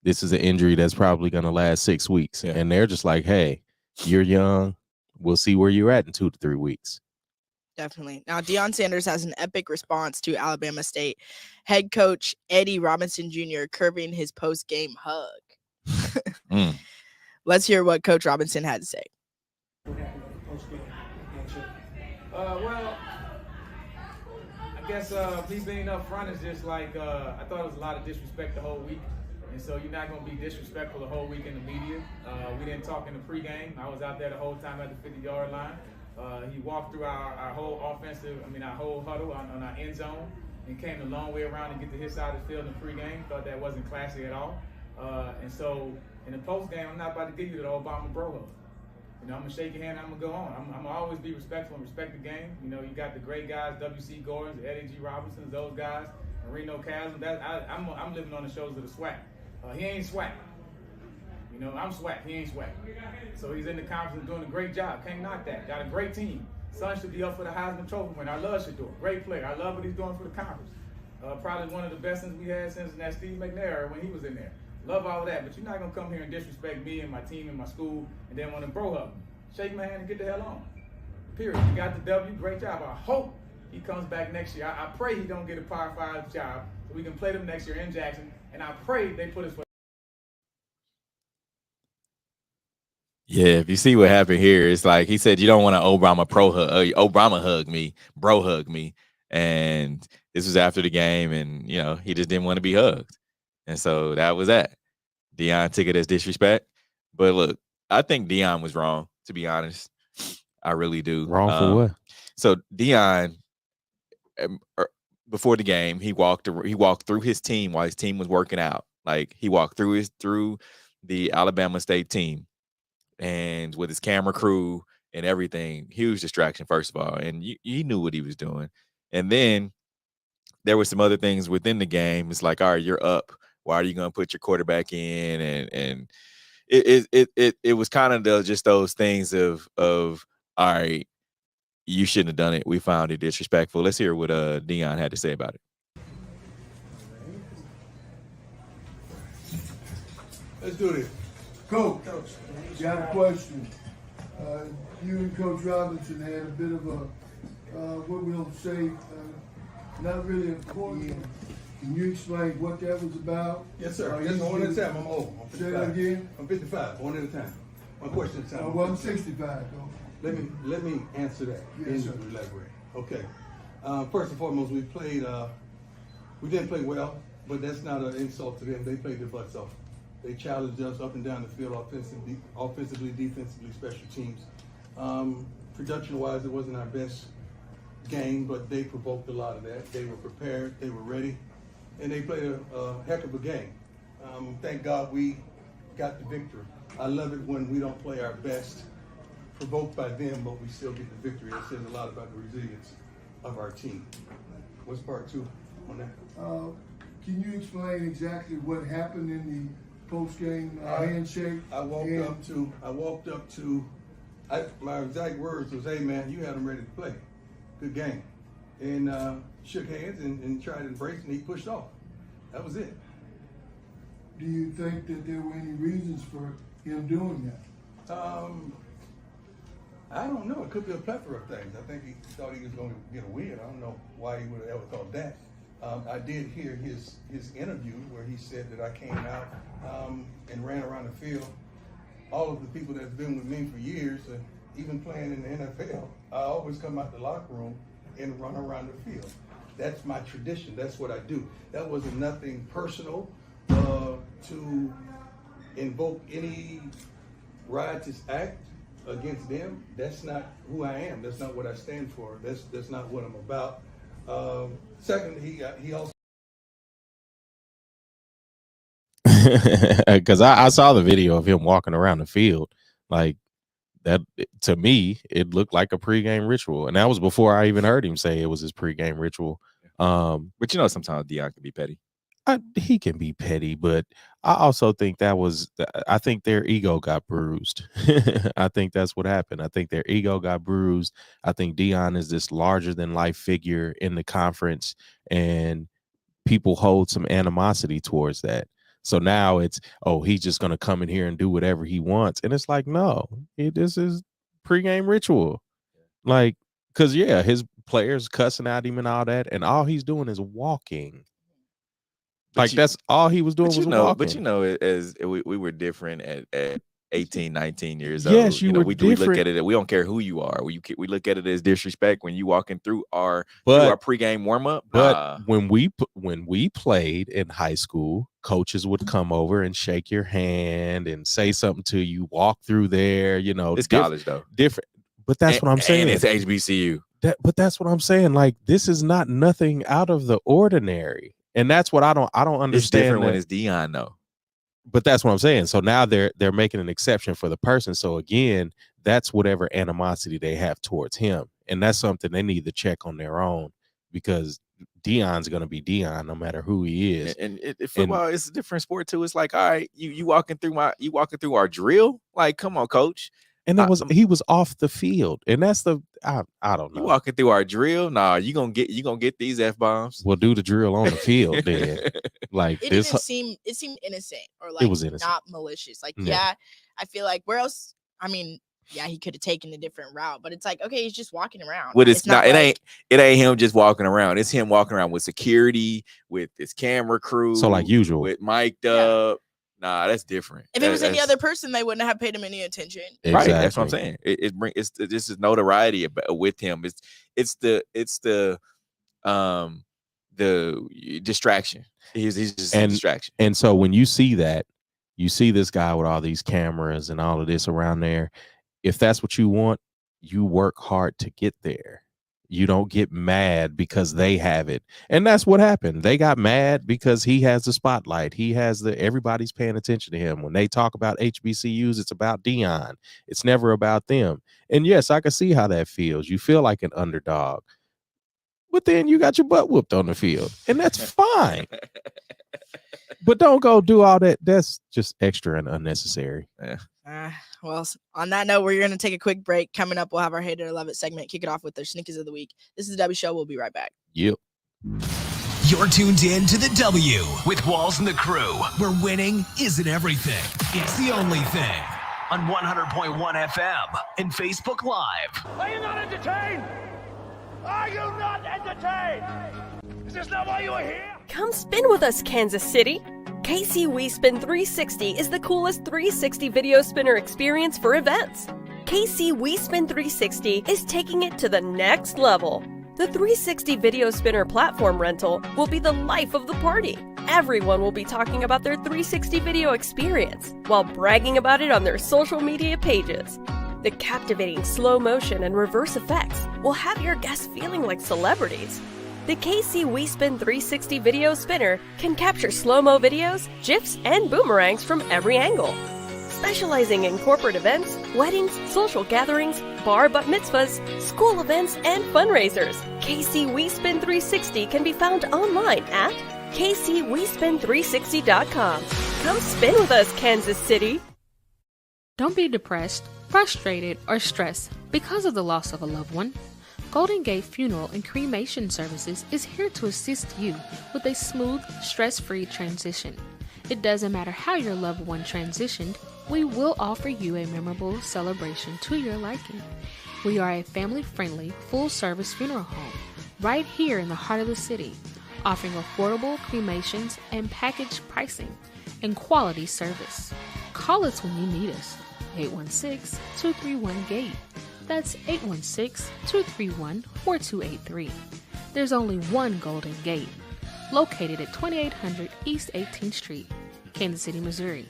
this is an injury that's probably going to last 6 weeks. Yeah. And they're just like, hey, you're young. We'll see where you're at in 2 to 3 weeks. Definitely. Now, Deion Sanders has an epic response to Alabama State head coach Eddie Robinson Jr. curbing his post-game hug. Let's hear what Coach Robinson had to say. Well, I guess me being up front is just like, I thought it was a lot of disrespect the whole week. And so you're not going to be disrespectful the whole week in the media. We didn't talk in the pregame. I was out there the whole time at the 50-yard line. He walked through our whole our whole huddle on our end zone and came a long way around to get to his side of the field in the pregame. Thought that wasn't classy at all. And so in the postgame, I'm not about to give you the Obama bro hug. I'm going to shake your hand and I'm going to go on. I'm going to always be respectful and respect the game. You got the great guys, W.C. Gordons, Eddie G. Robinsons, those guys, Marino Chasm. I'm living on the shoulders of the SWAC. He ain't SWAC. I'm SWAC. He ain't SWAC. So he's in the conference doing a great job. Can't knock that. Got a great team. Son should be up for the Heisman Trophy winner. I love Shador. Great player. I love what he's doing for the conference. Probably one of the best things we had since that Steve McNair when he was in there. Love all of that, but you're not going to come here and disrespect me and my team and my school and then want to bro hug me. Shake my hand and get the hell on. Period. You got the W. Great job. I hope he comes back next year. I pray he don't get a Power 5 job so we can play them next year in Jackson, and I pray they put us for. Yeah, if you see what happened here, it's like he said you don't want to Obama hug me, bro hug me, and this was after the game, and he just didn't want to be hugged. And so that was that. Deion took it as disrespect. But look, I think Deion was wrong, to be honest. I really do. Wrong for what? So Deion, before the game, he walked through his team while his team was working out. Like he walked through the Alabama State team and with his camera crew and everything. Huge distraction, first of all. And he knew what he was doing. And then there were some other things within the game. It's like, all right, you're up. Why are you going to put your quarterback in? And it was kind of just those things of all right, you shouldn't have done it. We found it disrespectful. Let's hear what Deion had to say about it. Let's do this. Coach, got a question. You and Coach Robinson had a bit of what we'll say, not really important. Can you explain what that was about? Yes, sir. Yes, one at a time. I'm old. I'm 55. Say that again? I'm 55. One at a time. One question at a time. Well, I'm 65, though. Let me answer that. Yes, sir. Elaborate. Okay. First and foremost, we didn't play well, but that's not an insult to them. They played their butts off. They challenged us up and down the field, offensively, defensively, special teams. Production-wise, it wasn't our best game, but they provoked a lot of that. They were prepared. They were ready. And they played a heck of a game. Thank God we got the victory. I love it when we don't play our best, provoked by them, but we still get the victory. It says a lot about the resilience of our team. What's part two on that? Can you explain exactly what happened in the post-game handshake? I walked up to, my exact words was, hey man, you had them ready to play. Good game. And shook hands and tried to embrace, and he pushed off. That was it. Do you think that there were any reasons for him doing that? I don't know. It could be a plethora of things. I think he thought he was going to get a win. I don't know why he would have ever thought that. I did hear his interview where he said that I came out and ran around the field. All of the people that's been with me for years, even playing in the NFL, I always come out the locker room and run around the field. That's my tradition. That's what I do. That wasn't nothing personal to invoke any riotous act against them. That's not who I am. That's not what I stand for. That's not what I'm about. Second, he also. Because I saw the video of him walking around the field. Like, that, to me, it looked like a pregame ritual. And that was before I even heard him say it was his pregame ritual. But sometimes Deion can be petty. He can be petty, but I also think I think their ego got bruised. I think that's what happened. I think their ego got bruised. I think Deion is this larger than life figure in the conference, and people hold some animosity towards that. So now it's, he's just going to come in here and do whatever he wants. And it's like, no, this is pregame ritual. Like, because, his players cussing at him and all that, and all he's doing is walking. That's all he was doing was walking. But as we were different at 18, 19 years old. Yes, we look at it. We don't care who you are. We look at it as disrespect when you walking through our pregame warm up. But when we played in high school, coaches would come over and shake your hand and say something to you. Walk through there. It's college though. Different. But that's what I'm saying. And it's HBCU. But that's what I'm saying. Like, this is not nothing out of the ordinary. And that's what I don't understand. It's different when it's Deion though. But that's what I'm saying. So now they're making an exception for the person. So again, that's whatever animosity they have towards him. And that's something they need to check on their own, because Deion's going to be Deion no matter who he is. And football is a different sport too. It's like, all right, you walking through our drill. Like, come on, coach. And he was off the field. And that's I don't know. You walking through our drill? Nah, you gonna get these F-bombs. We'll do the drill on the field then. Like, it seemed innocent, or like, it was innocent, not malicious. Like, I feel like where else? I mean, he could have taken a different route, but it's like, okay, he's just walking around. But it's not. It ain't him just walking around. It's him walking around with security, with his camera crew. So like usual, with mic'd up. Nah, that's different. If it was any other person, they wouldn't have paid him any attention. Exactly. Right, that's what I'm saying. This is notoriety with him. It's the distraction. He's just a distraction. And so when you see that, you see this guy with all these cameras and all of this around there. If that's what you want, you work hard to get there. You don't get mad because they have it. And that's what happened. They got mad because he has the spotlight. He has everybody's paying attention to him. When they talk about HBCUs, it's about Deion. It's never about them. And yes, I can see how that feels. You feel like an underdog. But then you got your butt whooped on the field. And that's fine. But don't go do all that. That's just extra and unnecessary. Yeah. Well, on that note, we're going to take a quick break. Coming up, we'll have our Hate It or Love It segment. Kick it off with their sneakers of the week. This is the W Show. We'll be right back. Yep. You're tuned in to the W with Walls and the Crew, where winning isn't everything. It's the only thing. On 100.1 FM and Facebook Live. Are you not entertained? Are you not entertained? Is this not why you are here? Come spin with us, Kansas City. KC WeSpin 360 is the coolest 360 video spinner experience for events. KC WeSpin 360 is taking it to the next level. The 360 video spinner platform rental will be the life of the party. Everyone will be talking about their 360 video experience while bragging about it on their social media pages. The captivating slow motion and reverse effects will have your guests feeling like celebrities. The KC WeSpin 360 video spinner can capture slow-mo videos, GIFs, and boomerangs from every angle. Specializing in corporate events, weddings, social gatherings, bar bat mitzvahs, school events, and fundraisers, KC WeSpin 360 can be found online at kcwespin360.com. Come spin with us, Kansas City! Don't be depressed, frustrated, or stressed because of the loss of a loved one. Golden Gate Funeral and Cremation Services is here to assist you with a smooth, stress-free transition. It doesn't matter how your loved one transitioned, we will offer you a memorable celebration to your liking. We are a family-friendly, full-service funeral home right here in the heart of the city, offering affordable cremations and package pricing and quality service. Call us when you need us. 816-231-GATE. That's 816-231-4283. There's only one Golden Gate, located at 2800 East 18th Street, Kansas City, Missouri.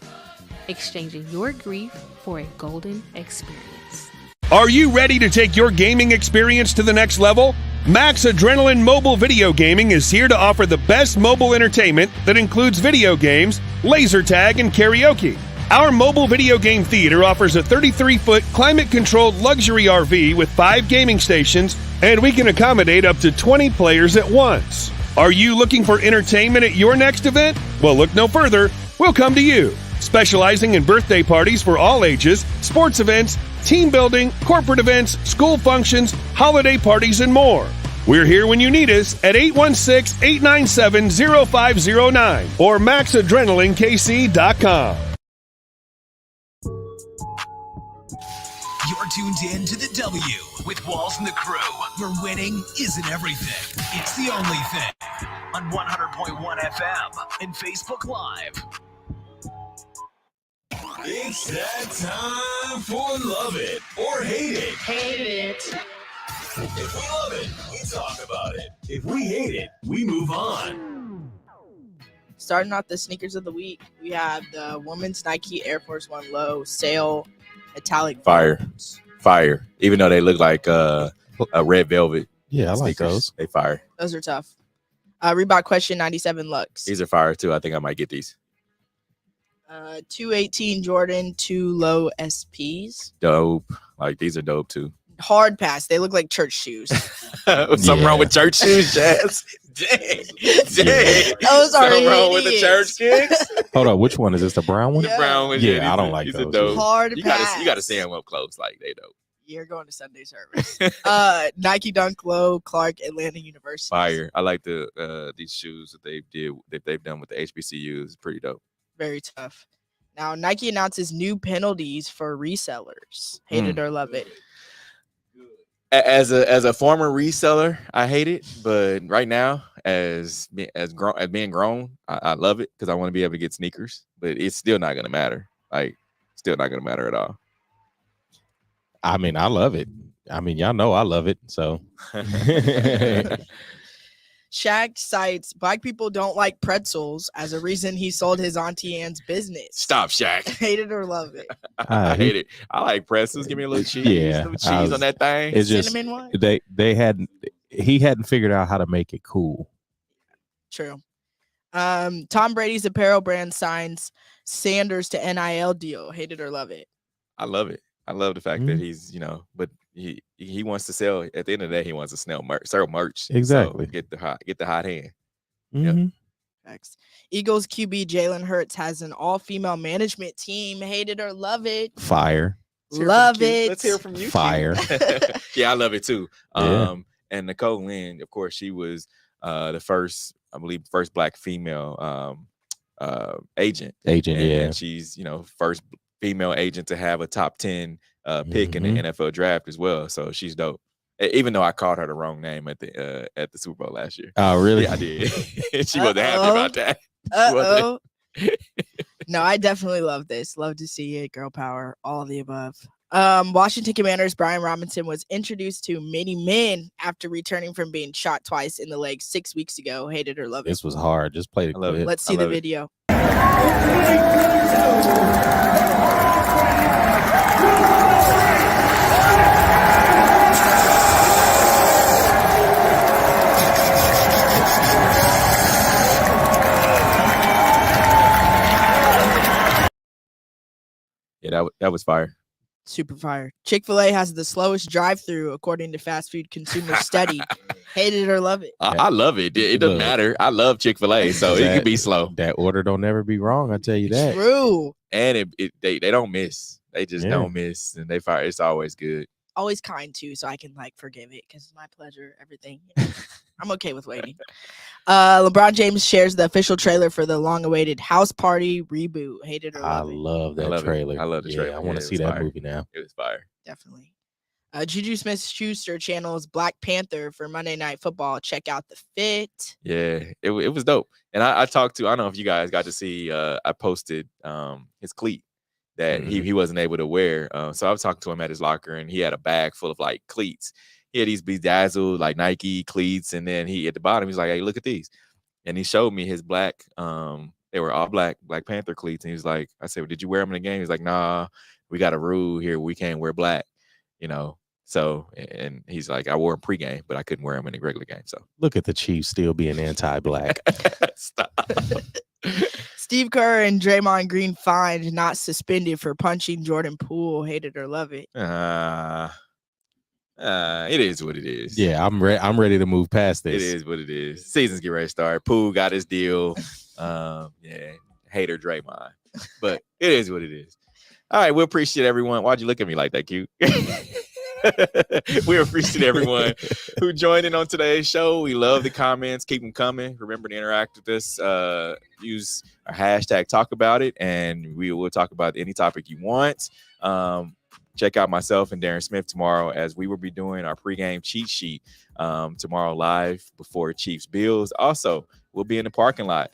Exchanging your grief for a golden experience. Are you ready to take your gaming experience to the next level? Max Adrenaline Mobile Video Gaming is here to offer the best mobile entertainment that includes video games, laser tag, and karaoke. Our mobile video game theater offers a 33-foot climate-controlled luxury RV with 5 gaming stations, and we can accommodate up to 20 players at once. Are you looking for entertainment at your next event? Well, look no further. We'll come to you. Specializing in birthday parties for all ages, sports events, team building, corporate events, school functions, holiday parties, and more. We're here when you need us at 816-897-0509 or maxadrenalinekc.com. You're tuned in to the W with Walls and the Crew, where winning isn't everything. It's the only thing. On 100.1 FM and Facebook Live. It's that time for Love It or Hate It. Hate it. If we love it, we talk about it. If we hate it, we move on. Starting off the sneakers of the week, we have the women's Nike Air Force One Low Sail Metallic. Fire. Even though they look like a red velvet. Yeah, I like those. They fire. Those are tough. Reebok Question 97 Lux. These are fire too. I think I might get these. 218 Jordan 2 Low SPs. Dope. Like these are dope too. Hard pass. They look like church shoes. Something wrong with church shoes, Jazz? Dang. Those are something wrong with the church kicks? Hold on, which one is this? The brown one? Yeah. Brown one, Yeah, I don't like these those. are dope. Hard you pass. gotta see them up close, like they dope. You're going to Sunday service. Nike Dunk Low Clark Atlanta University. Fire. I like these shoes that they've done with the HBCUs. It's pretty dope. Very tough. Now Nike announces new penalties for resellers. Hate it or love it. As a former reseller, I hate it, but right now, as being grown, I love it because I want to be able to get sneakers. But it's still not gonna matter. Like, still not gonna matter at all. I mean, I love it. I mean, y'all know I love it. So, Shaq cites black people don't like pretzels as a reason he sold his Auntie Anne's business. Stop, Shaq. Hate it or love it. I hate it. I like pretzels. Give me a little cheese. Yeah, little cheese on that thing. It's just Cinnamon one? he hadn't figured out how to make it cool. True. Tom Brady's apparel brand signs Sanders to NIL deal. Hate it or love it. I love it. I love the fact that he's, but he wants to sell. At the end of the day, he wants to sell merch. Exactly. So get the hot hand. Mm-hmm. Next. Eagles QB Jalen Hurts has an all-female management team. Hate it or love it. Fire. Love it. Let's hear from you. Fire. Yeah, I love it too. Yeah. And Nicole Lynn, of course, she was the first black female agent. And she's, first female agent to have a top 10 pick in the NFL draft as well. So she's dope. Even though I called her the wrong name at the Super Bowl last year. Oh, really? Yeah, I did. She wasn't happy about that. Uh-oh. No, I definitely love this. Love to see it. Girl power. All of the above. Washington Commanders Brian Robinson was introduced to many men after returning from being shot twice in the leg 6 weeks ago. Hate it or love it. This was hard. Just play the clip. Let's see the video. Yeah, that was fire. Super fire. Chick-fil-A has the slowest drive-through according to fast food consumer study. Hate it or love it. I love it. It doesn't matter. I love Chick-fil-A, so it can be slow. That order don't never be wrong. I tell you that. True. And they don't miss. They just don't miss, and they fire. It's always good. Always kind too, so I can forgive it because it's my pleasure. Everything. I'm okay with waiting. LeBron James shares the official trailer for the long-awaited House Party reboot. Hate it or love it. Love that trailer. I love the trailer. I want to see that movie now. It was fire. Definitely. Juju Smith-Schuster channels Black Panther for Monday Night Football. Check out the fit. Yeah, it was dope. And I talked to, I don't know if you guys got to see, I posted his cleat that he wasn't able to wear. So I was talking to him at his locker, and he had a bag full of cleats. He had these bedazzled Nike cleats, and then he at the bottom he's like, "Hey, look at these," and he showed me his black. They were all Black Panther cleats, and he was like, "I said, well, did you wear them in the game?" He's like, "Nah, we got a rule here. We can't wear black, So, and he's like, "I wore them pregame, but I couldn't wear them in the regular game." So look at the Chiefs still being anti-black. Stop. Steve Kerr and Draymond Green fined, not suspended for punching Jordan Poole. Hate it or love it. It is what it is. Yeah, I'm ready to move past this. It is what it is. Season's get ready to start. Pooh got his deal. Hater Draymond. But it is what it is. All right, we appreciate everyone. Why'd you look at me like that, Q? We appreciate everyone who joined in on today's show. We love the comments. Keep them coming. Remember to interact with us. Use our hashtag talk about it, and we will talk about any topic you want. Check out myself and Darren Smith tomorrow as we will be doing our pregame cheat sheet tomorrow live before Chiefs Bills. Also, we'll be in the parking lot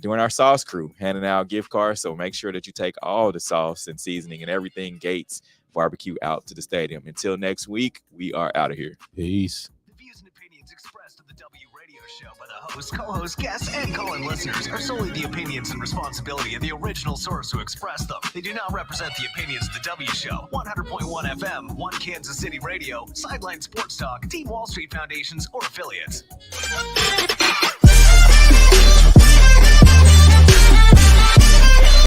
doing our sauce crew, handing out gift cards. So make sure that you take all the sauce and seasoning and everything Gates Barbecue out to the stadium. Until next week, we are out of here. Peace. The views and opinions expressed on the W Radio Show by the host, co-host, guests, and call-in listeners are solely the opinions and responsibility of the original source who expressed them. They do not represent the opinions of the W Show, 100.1 FM, 1 Kansas City Radio, Sideline Sports Talk, Team Wall Street Foundations, or affiliates.